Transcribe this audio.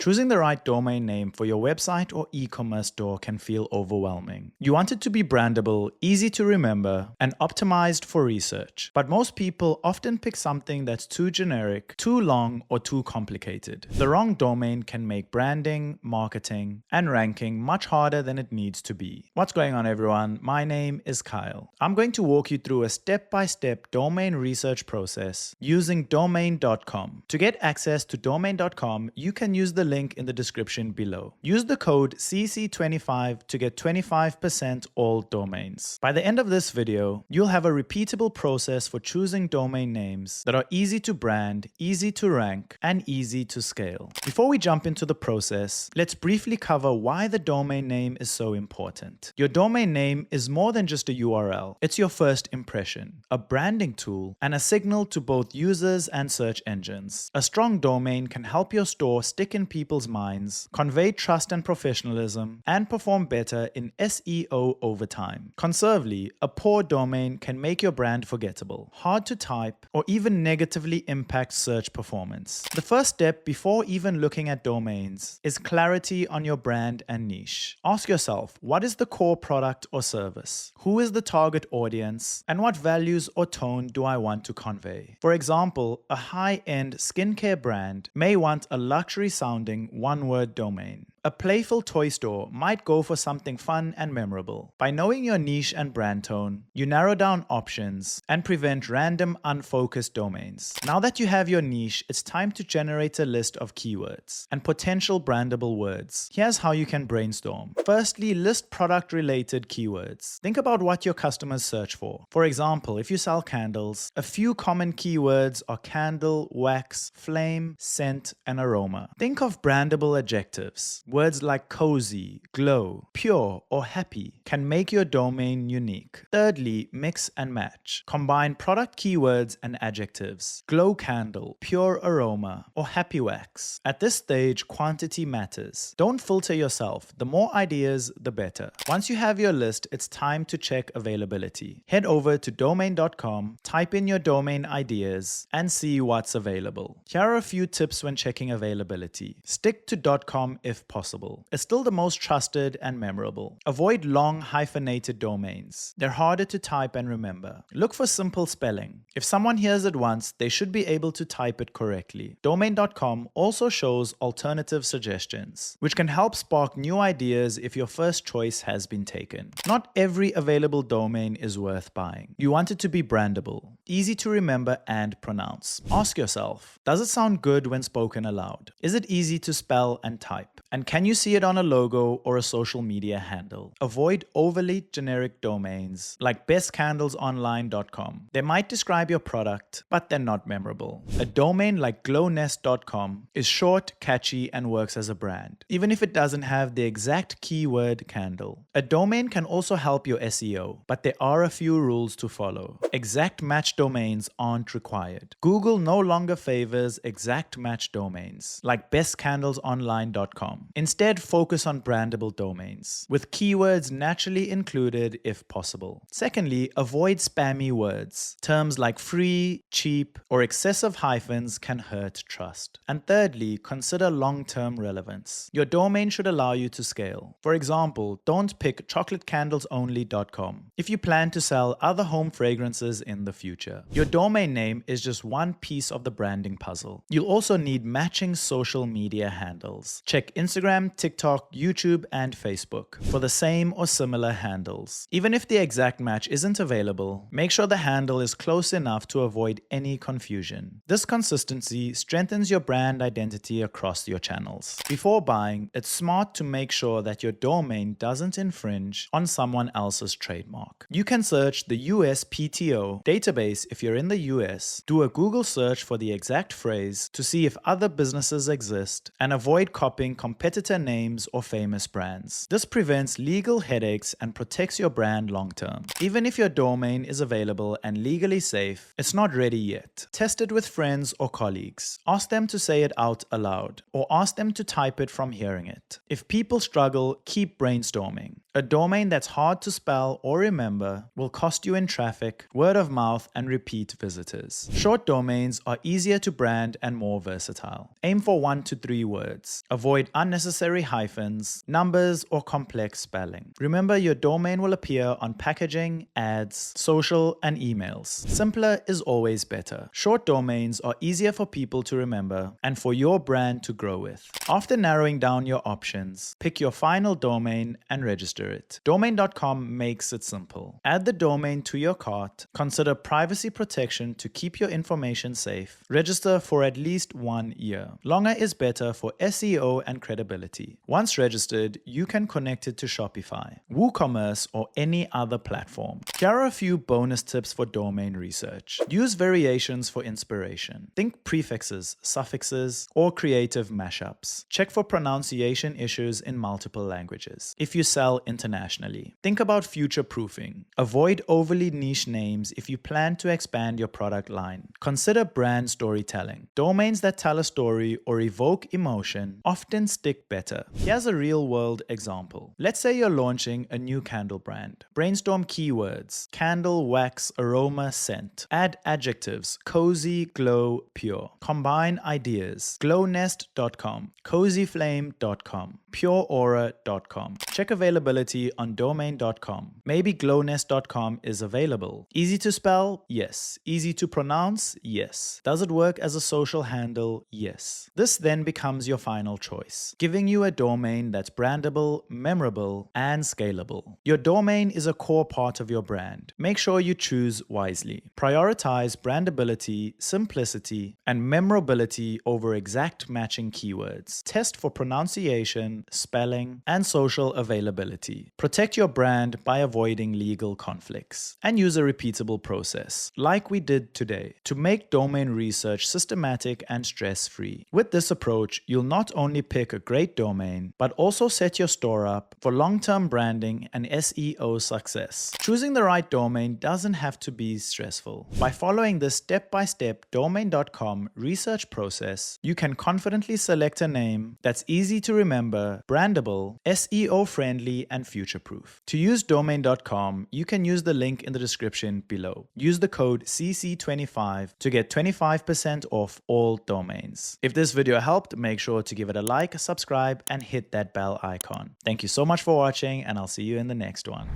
Choosing the right domain name for your website or e-commerce store can feel overwhelming. You want it to be brandable, easy to remember, and optimized for research. But most people often pick something that's too generic, too long, or too complicated. The wrong domain can make branding, marketing, and ranking much harder than it needs to be. What's going on, everyone? My name is Kyle. I'm going to walk you through a step-by-step domain research process using domain.com. To get access to domain.com, you can use the link in the description below. Use the code CC25 to get 25% all domains. By the end of this video, you'll have a repeatable process for choosing domain names that are easy to brand, easy to rank, and easy to scale. Before we jump into the process, let's briefly cover why the domain name is so important. Your domain name is more than just a URL. It's your first impression, a branding tool, and a signal to both users and search engines. A strong domain can help your store stick in people's minds, convey trust and professionalism, and perform better in SEO over time. Conversely, a poor domain can make your brand forgettable, hard to type, or even negatively impact search performance. The first step before even looking at domains is clarity on your brand and niche. Ask yourself, what is the core product or service? Who is the target audience? And what values or tone do I want to convey? For example, a high-end skincare brand may want a luxury-sounding one-word domain. A playful toy store might go for something fun and memorable. By knowing your niche and brand tone, you narrow down options and prevent random, unfocused domains. Now that you have your niche, it's time to generate a list of keywords and potential brandable words. Here's how you can brainstorm. Firstly, list product-related keywords. Think about what your customers search for. For example, if you sell candles, a few common keywords are candle, wax, flame, scent, and aroma. Think of brandable adjectives. Words like cozy, glow, pure, or happy can make your domain unique. Thirdly, mix and match. Combine product keywords and adjectives. Glow candle, pure aroma, or happy wax. At this stage, quantity matters. Don't filter yourself. The more ideas, the better. Once you have your list, it's time to check availability. Head over to domain.com, type in your domain ideas, and see what's available. Here are a few tips when checking availability. Stick to .com if possible. It's still the most trusted and memorable. Avoid long hyphenated domains. They're harder to type and remember. Look for simple spelling. If someone hears it once, they should be able to type it correctly. Domain.com also shows alternative suggestions, which can help spark new ideas if your first choice has been taken. Not every available domain is worth buying. You want it to be brandable, easy to remember and pronounce. Ask yourself, does it sound good when spoken aloud? Is it easy to spell and type? And can you see it on a logo or a social media handle? Avoid overly generic domains like bestcandlesonline.com. They might describe your product, but they're not memorable. A domain like glownest.com is short, catchy, and works as a brand, even if it doesn't have the exact keyword candle. A domain can also help your SEO, but there are a few rules to follow. Exact match domains aren't required. Google no longer favors exact match domains like bestcandlesonline.com. Instead, focus on brandable domains, with keywords naturally included if possible. Secondly, avoid spammy words. Terms like free, cheap, or excessive hyphens can hurt trust. And thirdly, consider long-term relevance. Your domain should allow you to scale. For example, don't pick chocolatecandlesonly.com if you plan to sell other home fragrances in the future. Your domain name is just one piece of the branding puzzle. You'll also need matching social media handles. Check Instagram, TikTok, YouTube, and Facebook for the same or similar handles. Even if the exact match isn't available, make sure the handle is close enough to avoid any confusion. This consistency strengthens your brand identity across your channels. Before buying, it's smart to make sure that your domain doesn't infringe on someone else's trademark. You can search the USPTO database if you're in the US, do a Google search for the exact phrase to see if other businesses exist, and avoid copying competitor names or famous brands. This prevents legal headaches and protects your brand long term. Even if your domain is available and legally safe, it's not ready yet. Test it with friends or colleagues. Ask them to say it out aloud, or ask them to type it from hearing it. If people struggle, keep brainstorming. A domain that's hard to spell or remember will cost you in traffic, word of mouth, and repeat visitors. Short domains are easier to brand and more versatile. Aim for 1 to 3 words. Avoid unnecessary hyphens, numbers, or complex spelling. Remember, your domain will appear on packaging, ads, social, and emails. Simpler is always better. Short domains are easier for people to remember and for your brand to grow with. After narrowing down your options, pick your final domain and register it. Domain.com makes it simple. Add the domain to your cart, consider privacy protection to keep your information safe, register for at least 1 year. Longer is better for SEO and credibility. Once registered, you can connect it to Shopify, WooCommerce, or any other platform. Here are a few bonus tips for domain research. Use variations for inspiration. Think prefixes, suffixes, or creative mashups. Check for pronunciation issues in multiple languages. If you sell internationally, think about future-proofing. Avoid overly niche names if you plan to expand your product line. Consider brand storytelling. Domains that tell a story or evoke emotion often stick better. Here's a real-world example. Let's say you're launching a new candle brand. Brainstorm keywords: candle, wax, aroma, scent. Add adjectives: cozy, glow, pure. Combine ideas: glownest.com, cozyflame.com, pureaura.com. Check availability on domain.com. Maybe glownest.com is available. Easy to spell? Yes. Easy to pronounce? Yes. Does it work as a social handle? Yes. This then becomes your final choice, giving you a domain that's brandable, memorable, and scalable. Your domain is a core part of your brand. Make sure you choose wisely. Prioritize brandability, simplicity, and memorability over exact matching keywords. Test for pronunciation, spelling, and social availability. Protect your brand by avoiding legal conflicts. And use a repeatable process, like we did today, to make domain research systematic and stress-free. With this approach, you'll not only pick a great domain, but also set your store up for long-term branding and SEO success. Choosing the right domain doesn't have to be stressful. By following this step-by-step domain.com research process, you can confidently select a name that's easy to remember, brandable, SEO-friendly, and future-proof. To use domain.com, you can use the link in the description below. Use the code CC25 to get 25% off all domains. If this video helped, make sure to give it a like, subscribe, and hit that bell icon. Thank you so much for watching, and I'll see you in the next one.